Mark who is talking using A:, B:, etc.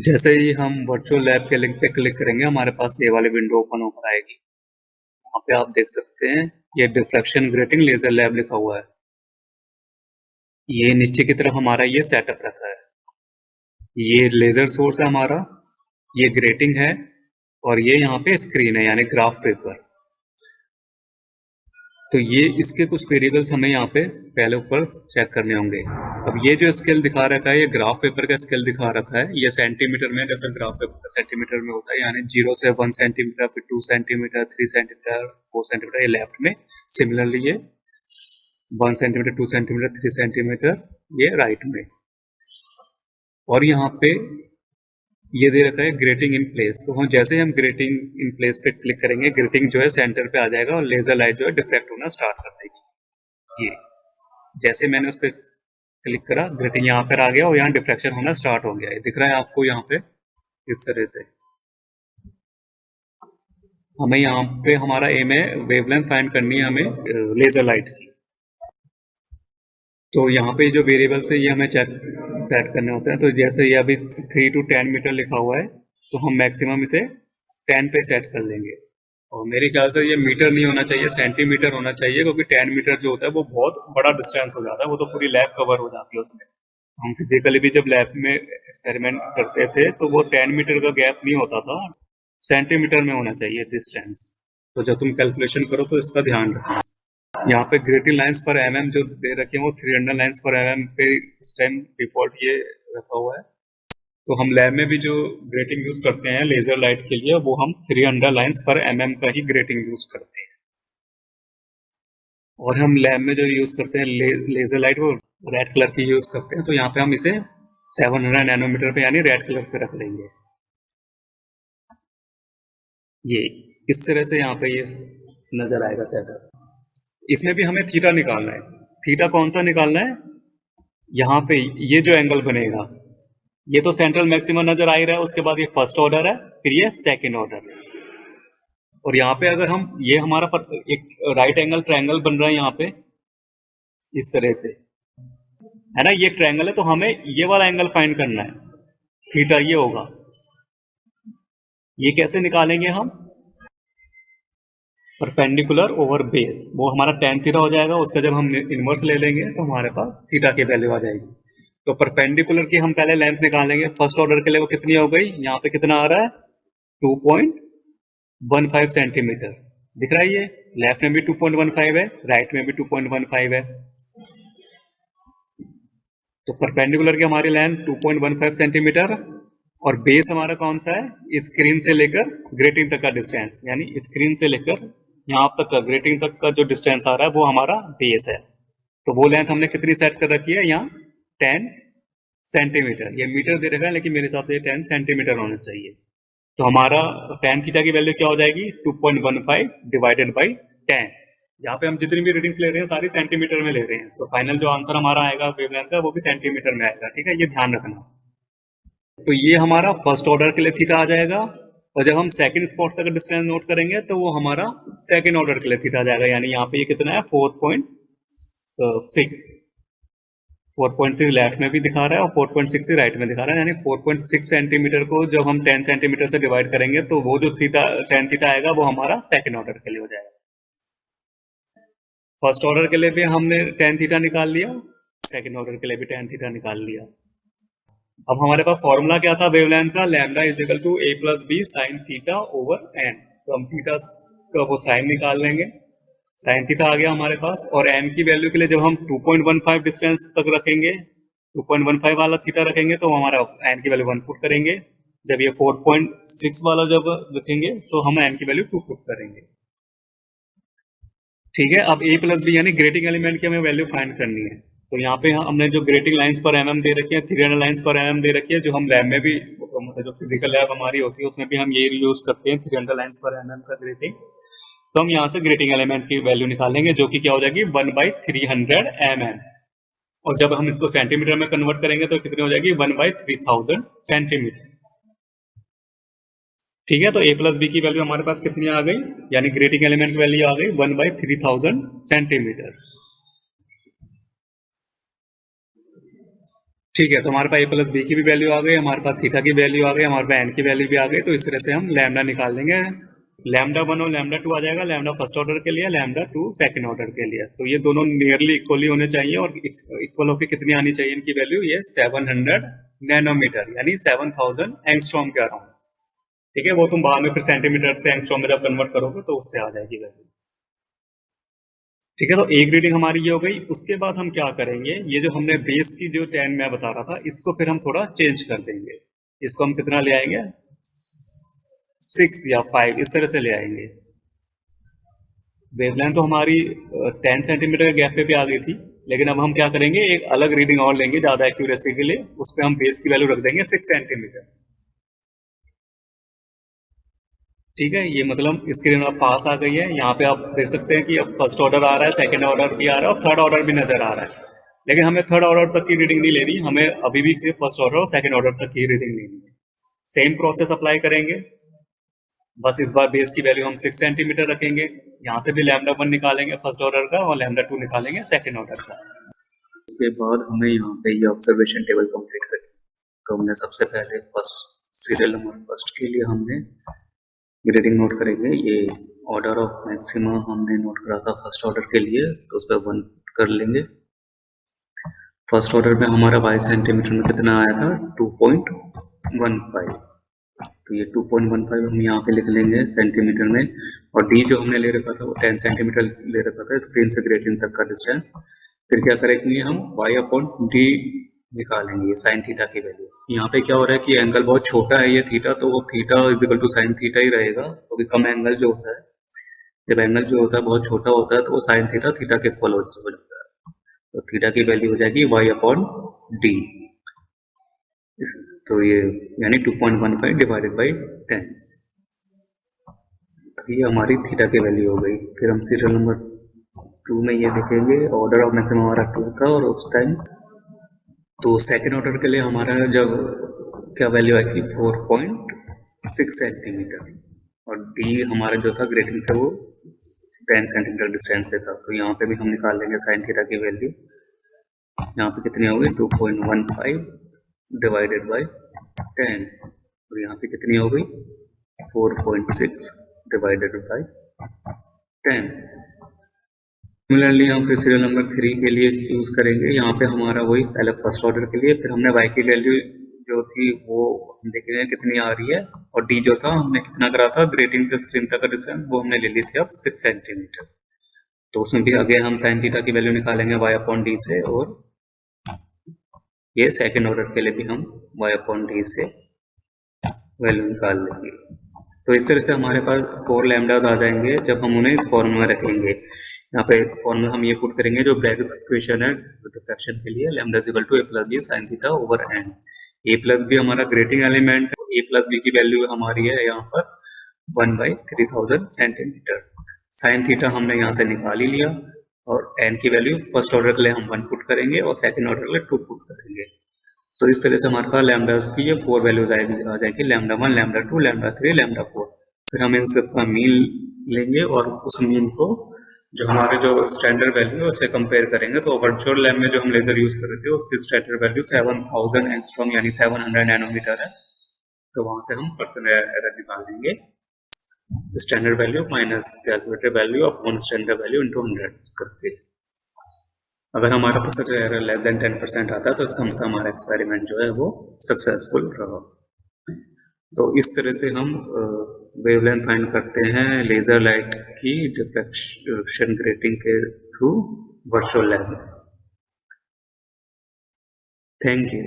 A: जैसे ही हम virtual lab के लिंक पे क्लिक करेंगे हमारे पास ये वाली विंडो ओपन होकर आएगी। यहाँ पे आप देख सकते हैं ये डिफ्लेक्शन ग्रेटिंग लेजर लैब लिखा हुआ है। ये नीचे की तरफ हमारा ये सेटअप रखा है। ये लेजर सोर्स है हमारा, ये ग्रेटिंग है और ये यहाँ पे स्क्रीन है यानी ग्राफ पेपर। तो ये इसके कुछ वेरिएबल्स हमें यहाँ पे पहले ऊपर चेक करने होंगे। अब ये जो स्केल दिखा रखा है ये ग्राफ पेपर का स्केल दिखा रखा है। ये सेंटीमीटर में, जैसे ग्राफ पेपर का सेंटीमीटर में होता है, यानी 0 से 1 सेंटीमीटर, फिर 2 सेंटीमीटर, 3 सेंटीमीटर, 4 सेंटीमीटर, ये लेफ्ट में। सिमिलरली ये 1 सेंटीमीटर, 2 सेंटीमीटर, 3 सेंटीमीटर, ये राइट में। और यहाँ पे ये दे रखा है ग्रेटिंग इन प्लेस। तो हम जैसे ही हम ग्रेटिंग इन प्लेस पे क्लिक करेंगे, ग्रेटिंग जो है सेंटर पे आ जाएगा और लेजर लाइट जो है डिफ्रेक्ट होना स्टार्ट कर देगी। ये जैसे मैंने उस पर क्लिक करा, ग्रेटिंग यहाँ पर आ गया और यहाँ डिफ्रेक्शन होना स्टार्ट हो गया है। दिख रहा है आपको यहाँ पे इस तरह से। हमें यहाँ पे हमारा एम है वेवलेंथ फाइंड करनी है हमें लेजर लाइट की। तो यहाँ पे जो वेरिएबल्स है ये हमें सेट करने होते हैं। तो जैसे ये अभी 3 to 10 मीटर लिखा हुआ है, तो हम मैक्सिमम इसे 10 पे सेट कर लेंगे। और मेरे ख्याल से ये मीटर नहीं होना चाहिए, सेंटीमीटर होना चाहिए, क्योंकि 10 मीटर जो होता है वो बहुत बड़ा डिस्टेंस हो जाता है, वो तो पूरी लैब कवर हो जाती है उसमें। हम फिजिकली भी जब लैब में एक्सपेरिमेंट करते थे तो वो 10 मीटर का गैप नहीं होता था, सेंटीमीटर में होना चाहिए डिस्टेंस। तो जब तुम कैलकुलेशन करो तो इसका ध्यान रखना। यहाँ पे ग्रेटिंग लाइंस पर एमएम जो दे रखे हैं वो 300 लाइंस पर एमएम पे इस टाइम डिफॉल्ट ये रखा हुआ है। तो हम लैब में भी जो ग्रेटिंग यूज करते हैं लेजर लाइट के लिए, वो हम 300 लाइंस पर एमएम का ही ग्रेटिंग यूज करते हैं। और हम लैब में जो यूज करते हैं लेजर लाइट, वो रेड कलर की यूज करते हैं। तो यहाँ पे हम इसे 700 नैनोमीटर पे यानी रेड कलर पे रख लेंगे। ये इस तरह से यहाँ पे ये नजर आएगा सेटअप। इसमें भी हमें थीटा निकालना है। थीटा कौन सा निकालना है? यहाँ पे ये जो एंगल बनेगा, ये तो सेंट्रल मैक्सिमम नजर आ ही रहा है, उसके बाद ये फर्स्ट ऑर्डर है, फिर ये सेकंड ऑर्डर। और यहाँ पे अगर हम ये हमारा एक राइट एंगल ट्रायंगल बन रहा है यहाँ पे इस तरह से, है ना, ये ट्रायंगल है, तो हमें ये वाला एंगल फाइंड करना है, थीटा ये होगा। ये कैसे निकालेंगे हम? परपेंडिकुलर ओवर बेस, वो हमारा tan थीटा हो जाएगा। उसका जब हम इनवर्स ले लेंगे तो हमारे पास थीटा की वैल्यू आ जाएगी। तो परपेंडिकुलर की हम पहले लेंथ निकालेंगे। फर्स्ट ऑर्डर के लिए वो कितनी हो गई? यहाँ पे कितना आ रहा है? 2.15 सेंटीमीटर। दिख रहा है ये? लेफ्ट में भी 2.15 है, राइट में भी 2.15 है। तो परपेंडिकुलर की हमारी लेंथ 2.15 सेंटीमीटर और बेस हमारा कौन सा है? स्क्रीन से लेकर ग्रेटिंग तक का डिस्टेंस, यानी स्क्रीन से लेकर यहाँ तक का ग्रेटिंग तक का जो डिस्टेंस आ रहा है वो हमारा बेस है। तो वो लेंथ हमने कितनी सेट कर रखी है? यहाँ 10 सेंटीमीटर। ये मीटर दे रखा है लेकिन मेरे हिसाब से ये 10 सेंटीमीटर होना चाहिए। तो हमारा tan थीटा की वैल्यू क्या हो जाएगी? 2.15 डिवाइडेड बाई 10। यहाँ पे हम जितनी भी रीडिंग्स ले रहे हैं सारी सेंटीमीटर में ले रहे हैं, तो फाइनल जो आंसर हमारा आएगा वेवलेंथ का वो भी सेंटीमीटर में आएगा। ठीक है, ये ध्यान रखना। तो ये हमारा फर्स्ट ऑर्डर के लिए थीटा आ जाएगा, और जब हम सेकंड स्पॉट तक डिस्टेंस नोट करेंगे तो वो हमारा सेकंड ऑर्डर के लिए थीटा आ जाएगा। यानी यहाँ पे ये कितना है? 4.6। 4.6 लेफ्ट में भी दिखा रहा है और 4.6 राइट में दिखा रहा है। यानी 4.6 सेंटीमीटर को जब हम 10 सेंटीमीटर से डिवाइड करेंगे तो वो जो थीटा tan थीटा आएगा वो हमारा सेकंड ऑर्डर के लिए हो जाएगा। फर्स्ट ऑर्डर के लिए भी हमने tan थीटा निकाल लिया, सेकंड ऑर्डर के लिए भी tan थीटा निकाल लिया। अब हमारे पास फॉर्मूला क्या था वेवलेंथ का? Lambda is equal to a plus B sine theta over n। तो हम थीटा का वो साइन निकाल लेंगे, साइन थीटा आ गया हमारे पास। और n की वैल्यू के लिए जब हम 2.15 डिस्टेंस तक रखेंगे, 2.15 वाला थीटा रखेंगे तो हमारा n की वैल्यू 1 पुट करेंगे। जब ये 4.6 वाला जब रखेंगे तो हम n की वैल्यू 2 पुट करेंगे। ठीक है, अब a प्लस बी यानी ग्रेटिंग एलिमेंट की हमें वैल्यू फाइंड करनी है। तो यहाँ पे हमने जो ग्रेटिंग लाइंस पर एमएम दे रखी है, 300 लाइंस पर एमएम दे रखी है, जो हम लैब में भी, जो फिजिकल लैब हमारी होती है उसमें भी हम ये यूज करते हैं 300 लाइंस पर एमएम का ग्रेटिंग। तो हम यहाँ से ग्रेटिंग एलिमेंट की वैल्यू निकालेंगे जो कि क्या हो जाएगी? 1/300 mm। और जब हम इसको सेंटीमीटर में कन्वर्ट करेंगे तो कितनी हो जाएगी? 1/3000 सेंटीमीटर। ठीक है, तो a प्लस बी की वैल्यू हमारे पास कितनी आ गई? यानी ग्रेटिंग एलिमेंट की वैल्यू आ गई 1/3000 सेंटीमीटर। ठीक है, तो हमारे पास ए प्लस बी की भी वैल्यू आ गई, हमारे पास थीटा की वैल्यू आ गई, हमारे पास एन की वैल्यू भी आ गई। तो इस तरह से हम लैम्डा निकाल लेंगे। लैम्डा 1 और लैम्डा 2 आ जाएगा, लैम्डा फर्स्ट ऑर्डर के लिए, लैम्डा 2 सेकंड ऑर्डर के लिए। तो ये दोनों नियरली इक्वली होने चाहिए, और इक्वल होकर कितनी आनी चाहिए इनकी वैल्यू, ये 700 नैनोमीटर यानी 7000 एंगस्ट्रॉम के अराउंड। ठीक है, वो तुम बाद में फिर सेंटीमीटर से एंगस्ट्रॉम में जब कन्वर्ट करोगे तो उससे आ जाएगी वैल्यू। ठीक है, तो एक रीडिंग हमारी ये हो गई। उसके बाद हम क्या करेंगे, ये जो हमने बेस की जो 10 मैं बता रहा था, इसको फिर हम थोड़ा चेंज कर देंगे। इसको हम कितना ले आएंगे, 6 या 5 इस तरह से ले आएंगे। वेवलेंथ तो हमारी 10 सेंटीमीटर के गैप पे भी आ गई थी, लेकिन अब हम क्या करेंगे, एक अलग रीडिंग और लेंगे ज्यादा एक्यूरेसी के लिए। उस पर हम बेस की वैल्यू रख देंगे 6 सेंटीमीटर। ठीक है, ये मतलब स्क्रीन अब पास आ गई है। यहाँ पे आप देख सकते हैं कि अब फर्स्ट ऑर्डर आ रहा है, सेकंड ऑर्डर भी आ रहा है और थर्ड ऑर्डर भी नजर आ रहा है। लेकिन हमें थर्ड ऑर्डर तक की रीडिंग नहीं लेनी, हमें अभी भी सिर्फ फर्स्ट ऑर्डर और सेकंड ऑर्डर तक की रीडिंग लेनी है। सेम प्रोसेस अप्लाई करेंगे, बस इस बार बेस की वैल्यू हम 6 सेंटीमीटर रखेंगे। यहाँ से भी लैम्डा 1 निकालेंगे फर्स्ट ऑर्डर का, और लैम्डा 2 निकालेंगे सेकंड ऑर्डर का। उसके बाद हमें यहाँ पे ये ऑब्जर्वेशन टेबल कंप्लीट करनी। तो हमने सबसे पहले फर्स्ट सीरियल नंबर फर्स्ट के लिए हमने ग्रेडिंग नोट करेंगे। ये ऑर्डर ऑफ मैक्सिमा हमने नोट करा था फर्स्ट ऑर्डर के लिए, तो उस पर 1 कर लेंगे। फर्स्ट ऑर्डर में हमारा 22 सेंटीमीटर में कितना आया था, 2.15। तो ये 2.15 हम यहाँ पे लिख लेंगे सेंटीमीटर में। और डी जो हमने ले रखा था वो 10 सेंटीमीटर ले रखा था, स्क्रीन से ग्रेटिंग तक का डिस्टेंस। फिर क्या करेंगे, हम y अपॉन डी निकालेंगे, ये साइन थीटा की वैल्यू। यहाँ पे क्या हो रहा है कि एंगल बहुत छोटा है ये थीटा, तो वो theta is equal to sine theta ही रहेगा, क्योंकि कम एंगल जो होता है, जब एंगल जो होता है बहुत छोटा होता है तो वो साइन थीटा थीटा के इक्वल हो जाता है। तो थीटा की वैल्यू हो जाएगी y अपॉन डी। तो ये यानी 2.15 डिवाइडेड बाई 10। तो ये हमारी थीटा की वैल्यू हो गई। फिर हम सीरियल नंबर 2 में ये देखेंगे, ऑर्डर ऑफ मैक्सिमम हमारा 2 था, और उस टाइम तो सेकेंड ऑर्डर के लिए हमारा जब क्या वैल्यू आई थी, 4.6 सेंटीमीटर, और डी हमारा जो था ग्रेटिंग से वो 10 सेंटीमीटर डिस्टेंस पे था। तो यहाँ पे भी हम निकाल लेंगे साइन थीटा की वैल्यू। यहाँ पे कितनी होगी, 2.15 डिवाइडेड बाई 10, और यहाँ पे कितनी हो गई, 4.6 डिवाइडेड बाई 10। सिमिलरली हम फिर सीरियल नंबर 3 के लिए यूज करेंगे। यहाँ पे हमारा वही पहले फर्स्ट ऑर्डर के लिए, फिर हमने y की वैल्यू जो थी वो हम देख रहे हैं कितनी आ रही है, और d जो था हमने कितना करा था, ग्रेटिंग से स्क्रीन तक का डिस्टेंस, वो हमने ले ली थी अब 6 सेंटीमीटर। तो उसमें भी आगे हम साइन थीटा की वैल्यू निकालेंगे y अपॉन डी से, और ये सेकेंड ऑर्डर के लिए भी हम y अपॉन डी से वैल्यू निकाल लेंगे। तो इस तरह से हमारे पास 4 लैम्डास आ जाएंगे जब हम उन्हें इस फॉर्म में रखेंगे। यहाँ पे फॉर्म में हम ये पुट करेंगे जो ब्रैकेट इक्वेशन है डिफ्रैक्शन के लिए, lambda equal to a plus B sine theta over n। a plus B हमारा ग्रेटिंग एलिमेंट, a प्लस बी की वैल्यू हमारी है यहाँ पर 1/3000 सेंटीमीटर। साइन थीटा हमने यहाँ से निकाल ही लिया, और n की वैल्यू फर्स्ट ऑर्डर के लिए हम 1 पुट करेंगे और सेकेंड ऑर्डर के लिए 2 पुट करेंगे। तो इस तरह से हमारे पास लैम्डास की ये 4 वैल्यूज आ जाएगी, लैम्डा 1, लैम्डा 2, लैम्डा 3, लैम्डा 4। फिर हम इन सबका मीन लेंगे, और उस मीन को जो हमारे जो स्टैंडर्ड वैल्यू है उससे कंपेयर करेंगे। तो वर्चुअल लैब में जो हम लेजर यूज कर रहे थे उसकी स्टैंडर्ड वैल्यू 7000 एंगस्ट्रॉम यानी 700 नैनोमीटर है। तो वहां से हम परसेंट एरर निकाल देंगे, standard value minus calculated value upon standard value into 100 करके। अगर हमारा परसेंट एरर लेस देन 10% आता है तो इसका मतलब हमारा एक्सपेरिमेंट जो है वो सक्सेसफुल रहा। तो इस तरह से हम वेवलेंथ फाइंड करते हैं लेजर लाइट की डिफ्रैक्शन ग्रेटिंग के through virtual lab. Thank you.